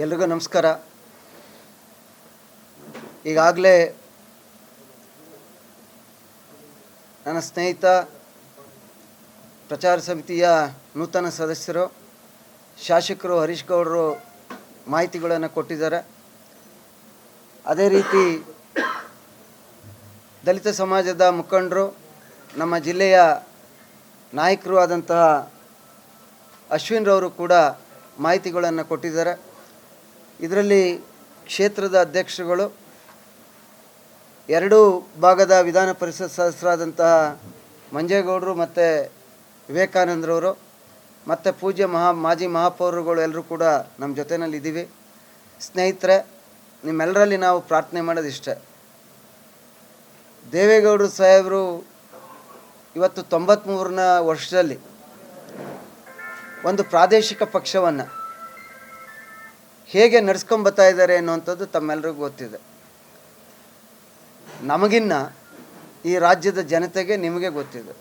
ಎಲ್ರಿಗೂ ನಮಸ್ಕಾರ. ಈಗಾಗಲೇ ನನ್ನ ಸ್ನೇಹಿತ ಪ್ರಚಾರ ಸಮಿತಿಯ ನೂತನ ಸದಸ್ಯರು ಶಾಸಕರು ಹರೀಶ್ ಗೌಡರು ಮಾಹಿತಿಗಳನ್ನು ಕೊಟ್ಟಿದ್ದಾರೆ. ಅದೇ ರೀತಿ ದಲಿತ ಸಮಾಜದ ಮುಖಂಡರು, ನಮ್ಮ ಜಿಲ್ಲೆಯ ನಾಯಕರು ಆದಂತಹ ಅಶ್ವಿನ್ರವರು ಕೂಡ ಮಾಹಿತಿಗಳನ್ನು ಕೊಟ್ಟಿದ್ದಾರೆ. ಇದರಲ್ಲಿ ಕ್ಷೇತ್ರದ ಅಧ್ಯಕ್ಷರುಗಳು, ಎರಡೂ ಭಾಗದ ವಿಧಾನ ಪರಿಷತ್ ಸದಸ್ಯರಾದಂತಹ ಮಂಜೇಗೌಡರು ಮತ್ತು ವಿವೇಕಾನಂದರವರು ಮತ್ತು ಪೂಜ್ಯ ಮಾಜಿ ಮಹಾಪೌರರುಗಳು ಎಲ್ಲರೂ ಕೂಡ ನಮ್ಮ ಜೊತೆಯಲ್ಲಿದ್ದೀವಿ. ಸ್ನೇಹಿತರೆ, ನಿಮ್ಮೆಲ್ಲರಲ್ಲಿ ನಾವು ಪ್ರಾರ್ಥನೆ ಮಾಡೋದಿಷ್ಟೇ. ದೇವೇಗೌಡರು ಸಾಹೇಬರು ಇವತ್ತು 93ನೇ ವರ್ಷದಲ್ಲಿ ಒಂದು ಪ್ರಾದೇಶಿಕ ಪಕ್ಷವನ್ನು ಹೇಗೆ ನಡೆಸ್ಕೊಂಬತ್ತಾ ಇದ್ದಾರೆ ಅನ್ನುವಂಥದ್ದು ತಮ್ಮೆಲ್ಲರಿಗೂ ಗೊತ್ತಿದೆ. ನಮಗಿನ್ನ ಈ ರಾಜ್ಯದ ಜನತೆಗೆ, ನಿಮಗೆ ಗೊತ್ತಿದೆ.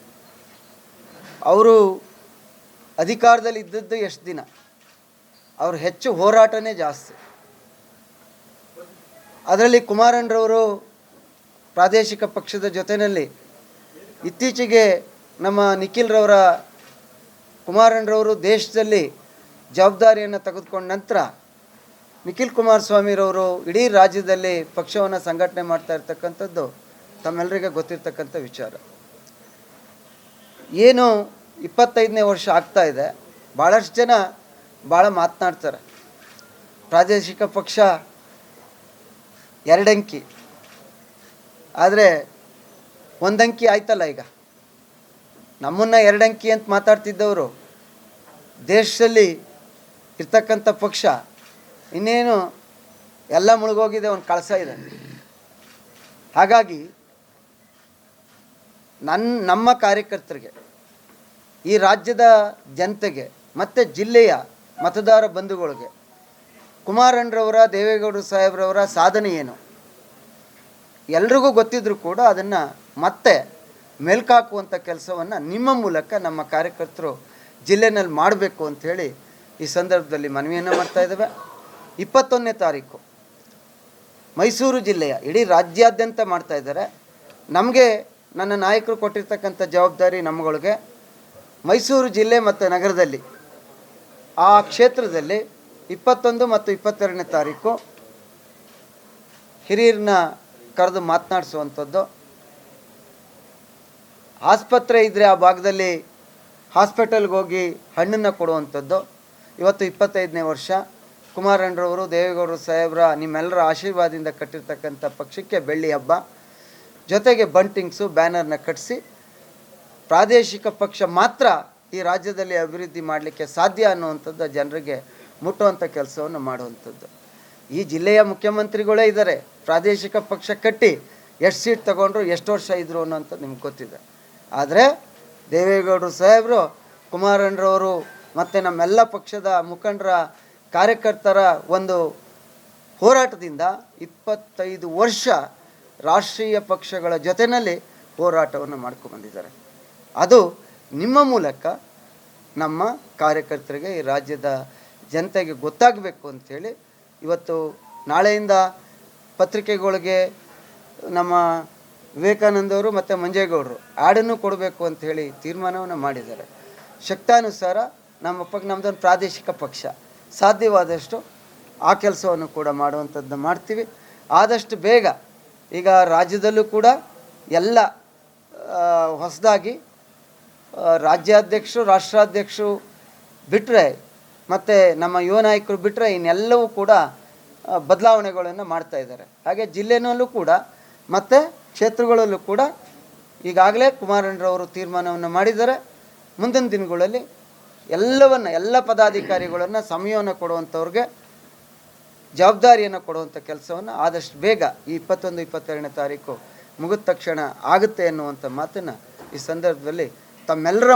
ಅವರು ಅಧಿಕಾರದಲ್ಲಿ ಇದ್ದದ್ದು ಎಷ್ಟು ದಿನ, ಅವ್ರು ಹೆಚ್ಚು ಹೋರಾಟನೇ ಜಾಸ್ತಿ. ಅದರಲ್ಲಿ ಕುಮಾರಣ್ಣರವರು ಪ್ರಾದೇಶಿಕ ಪಕ್ಷದ ಜೊತೆಯಲ್ಲಿ ಇತ್ತೀಚೆಗೆ ನಮ್ಮ ನಿಖಿಲ್ರವರ ಕುಮಾರಣ್ಣರವರು ದೇಶದಲ್ಲಿ ಜವಾಬ್ದಾರಿಯನ್ನು ತೆಗೆದುಕೊಂಡ ನಂತರ ನಿಖಿಲ್ ಕುಮಾರಸ್ವಾಮಿರವರು ಇಡೀ ರಾಜ್ಯದಲ್ಲಿ ಪಕ್ಷವನ್ನು ಸಂಘಟನೆ ಮಾಡ್ತಾ ಇರ್ತಕ್ಕಂಥದ್ದು ತಮ್ಮೆಲ್ಲರಿಗೆ ಗೊತ್ತಿರ್ತಕ್ಕಂಥ ವಿಚಾರ. ಏನು 25ನೇ ವರ್ಷ ಆಗ್ತಾ ಇದೆ, ಭಾಳಷ್ಟು ಜನ ಭಾಳ ಮಾತನಾಡ್ತಾರೆ. ಪ್ರಾದೇಶಿಕ ಪಕ್ಷ 2 ಅಂಕಿ, ಆದರೆ 1 ಅಂಕಿ ಆಯ್ತಲ್ಲ. ಈಗ ನಮ್ಮನ್ನು 2 ಅಂಕಿ ಅಂತ ಮಾತಾಡ್ತಿದ್ದವರು ದೇಶದಲ್ಲಿ ಇರ್ತಕ್ಕಂಥ ಪಕ್ಷ ಇನ್ನೇನು ಎಲ್ಲ ಮುಳುಗೋಗಿದೆ, ಒಂದು ಕಳಸ ಇದೆ. ಹಾಗಾಗಿ ನಮ್ಮ ಕಾರ್ಯಕರ್ತರಿಗೆ, ಈ ರಾಜ್ಯದ ಜನತೆಗೆ ಮತ್ತು ಜಿಲ್ಲೆಯ ಮತದಾರ ಬಂಧುಗಳಿಗೆ ಕುಮಾರಣ್ಣರವರ, ದೇವೇಗೌಡರು ಸಾಹೇಬ್ರವರ ಸಾಧನೆ ಏನು ಎಲ್ರಿಗೂ ಗೊತ್ತಿದ್ರೂ ಕೂಡ ಅದನ್ನು ಮತ್ತೆ ಮೆಲ್ಕಾಕುವಂಥ ಕೆಲಸವನ್ನು ನಿಮ್ಮ ಮೂಲಕ ನಮ್ಮ ಕಾರ್ಯಕರ್ತರು ಜಿಲ್ಲೆನಲ್ಲಿ ಮಾಡಬೇಕು ಅಂಥೇಳಿ ಈ ಸಂದರ್ಭದಲ್ಲಿ ಮನವಿಯನ್ನು ಮಾಡ್ತಾಯಿದ್ದೇವೆ. 21ನೇ ತಾರೀಕು ಮೈಸೂರು ಜಿಲ್ಲೆಯ, ಇಡೀ ರಾಜ್ಯಾದ್ಯಂತ ಮಾಡ್ತಾಯಿದ್ದಾರೆ. ನಮಗೆ ನನ್ನ ನಾಯಕರು ಕೊಟ್ಟಿರ್ತಕ್ಕಂಥ ಜವಾಬ್ದಾರಿ ನಮ್ಮಗಳಿಗೆ ಮೈಸೂರು ಜಿಲ್ಲೆ ಮತ್ತು ನಗರದಲ್ಲಿ ಆ ಕ್ಷೇತ್ರದಲ್ಲಿ 21 ಮತ್ತು 22ನೇ ತಾರೀಕು ಹಿರಿಯರನ್ನ ಕರೆದು ಮಾತನಾಡಿಸುವಂಥದ್ದು. ಆಸ್ಪತ್ರೆ ಇದ್ದರೆ ಆ ಭಾಗದಲ್ಲಿ ಹಾಸ್ಪಿಟಲ್ಗೆ ಹೋಗಿ ಹಣ್ಣನ್ನು ಕೊಡುವಂಥದ್ದು. ಇವತ್ತು 25ನೇ ವರ್ಷ ಕುಮಾರಣ್ಣರವರು, ದೇವೇಗೌಡರು ಸಾಹೇಬ್ರ ನಿಮ್ಮೆಲ್ಲರ ಆಶೀರ್ವಾದದಿಂದ ಕಟ್ಟಿರ್ತಕ್ಕಂಥ ಪಕ್ಷಕ್ಕೆ ಬೆಳ್ಳಿ ಹಬ್ಬ. ಜೊತೆಗೆ ಬಂಟಿಂಗ್ಸು, ಬ್ಯಾನರ್ನ ಕಟ್ಟಿಸಿ ಪ್ರಾದೇಶಿಕ ಪಕ್ಷ ಮಾತ್ರ ಈ ರಾಜ್ಯದಲ್ಲಿ ಅಭಿವೃದ್ಧಿ ಮಾಡಲಿಕ್ಕೆ ಸಾಧ್ಯ ಅನ್ನುವಂಥದ್ದು ಜನರಿಗೆ ಮುಟ್ಟುವಂಥ ಕೆಲಸವನ್ನು ಮಾಡುವಂಥದ್ದು. ಈ ಜಿಲ್ಲೆಯ ಮುಖ್ಯಮಂತ್ರಿಗಳೇ ಇದ್ದಾರೆ, ಪ್ರಾದೇಶಿಕ ಪಕ್ಷ ಕಟ್ಟಿ ಎಷ್ಟು ಸೀಟ್ ತಗೊಂಡ್ರು, ಎಷ್ಟು ವರ್ಷ ಇದ್ದರು ಅನ್ನೋಂಥದ್ದು ನಿಮ್ಗೆ ಗೊತ್ತಿದೆ. ಆದರೆ ದೇವೇಗೌಡರು ಸಾಹೇಬರು, ಕುಮಾರಣ್ಣರವರು ಮತ್ತು ನಮ್ಮೆಲ್ಲ ಪಕ್ಷದ ಮುಖಂಡರ, ಕಾರ್ಯಕರ್ತರ ಒಂದು ಹೋರಾಟದಿಂದ 25 ವರ್ಷ ರಾಷ್ಟ್ರೀಯ ಪಕ್ಷಗಳ ಜೊತೆಯಲ್ಲಿ ಹೋರಾಟವನ್ನು ಮಾಡ್ಕೊಂಡ್ಬಂದಿದ್ದಾರೆ. ಅದು ನಿಮ್ಮ ಮೂಲಕ ನಮ್ಮ ಕಾರ್ಯಕರ್ತರಿಗೆ, ಈ ರಾಜ್ಯದ ಜನತೆಗೆ ಗೊತ್ತಾಗಬೇಕು ಅಂಥೇಳಿ ಇವತ್ತು ನಾಳೆಯಿಂದ ಪತ್ರಿಕೆಗಳಿಗೆ ನಮ್ಮ ವಿವೇಕಾನಂದವರು ಮತ್ತು ಮಂಜೇಗೌಡರು ಆ್ಯಡನ್ನು ಕೊಡಬೇಕು ಅಂಥೇಳಿ ತೀರ್ಮಾನವನ್ನು ಮಾಡಿದ್ದಾರೆ. ಶಕ್ತಾನುಸಾರ ನಮ್ಮದೊಂದು ಪ್ರಾದೇಶಿಕ ಪಕ್ಷ, ಸಾಧ್ಯವಾದಷ್ಟು ಆ ಕೆಲಸವನ್ನು ಕೂಡ ಮಾಡುವಂಥದ್ದು ಮಾಡ್ತೀವಿ. ಆದಷ್ಟು ಬೇಗ ಈಗ ರಾಜ್ಯದಲ್ಲೂ ಕೂಡ ಎಲ್ಲ ಹೊಸದಾಗಿ ರಾಜ್ಯಾಧ್ಯಕ್ಷರು, ರಾಷ್ಟ್ರಾಧ್ಯಕ್ಷರು ಬಿಟ್ಟರೆ ಮತ್ತು ನಮ್ಮ ಯುವ ನಾಯಕರು ಬಿಟ್ಟರೆ ಇನ್ನೆಲ್ಲವೂ ಕೂಡ ಬದಲಾವಣೆಗಳನ್ನು ಮಾಡ್ತಾಯಿದ್ದಾರೆ. ಹಾಗೆ ಜಿಲ್ಲೆನಲ್ಲೂ ಕೂಡ ಮತ್ತು ಕ್ಷೇತ್ರಗಳಲ್ಲೂ ಕೂಡ ಈಗಾಗಲೇ ಕುಮಾರಣ್ಣರವರು ತೀರ್ಮಾನವನ್ನು ಮಾಡಿದ್ದಾರೆ. ಮುಂದಿನ ದಿನಗಳಲ್ಲಿ ಎಲ್ಲ ಪದಾಧಿಕಾರಿಗಳನ್ನು ಸಮಯವನ್ನು ಕೊಡುವಂಥವ್ರಿಗೆ ಜವಾಬ್ದಾರಿಯನ್ನು ಕೊಡುವಂಥ ಕೆಲಸವನ್ನು ಆದಷ್ಟು ಬೇಗ ಈ 21, 22ನೇ ತಾರೀಕು ಮುಗಿದ ತಕ್ಷಣ ಆಗುತ್ತೆ ಅನ್ನುವಂಥ ಮಾತನ್ನು ಈ ಸಂದರ್ಭದಲ್ಲಿ ತಮ್ಮೆಲ್ಲರ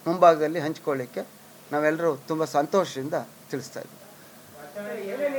ಮುಂಭಾಗದಲ್ಲಿ ಹಂಚಿಕೊಳ್ಳಿಕ್ಕೆ ನಾವೆಲ್ಲರೂ ತುಂಬ ಸಂತೋಷದಿಂದ ತಿಳಿಸ್ತಾ ಇದ್ದೀವಿ.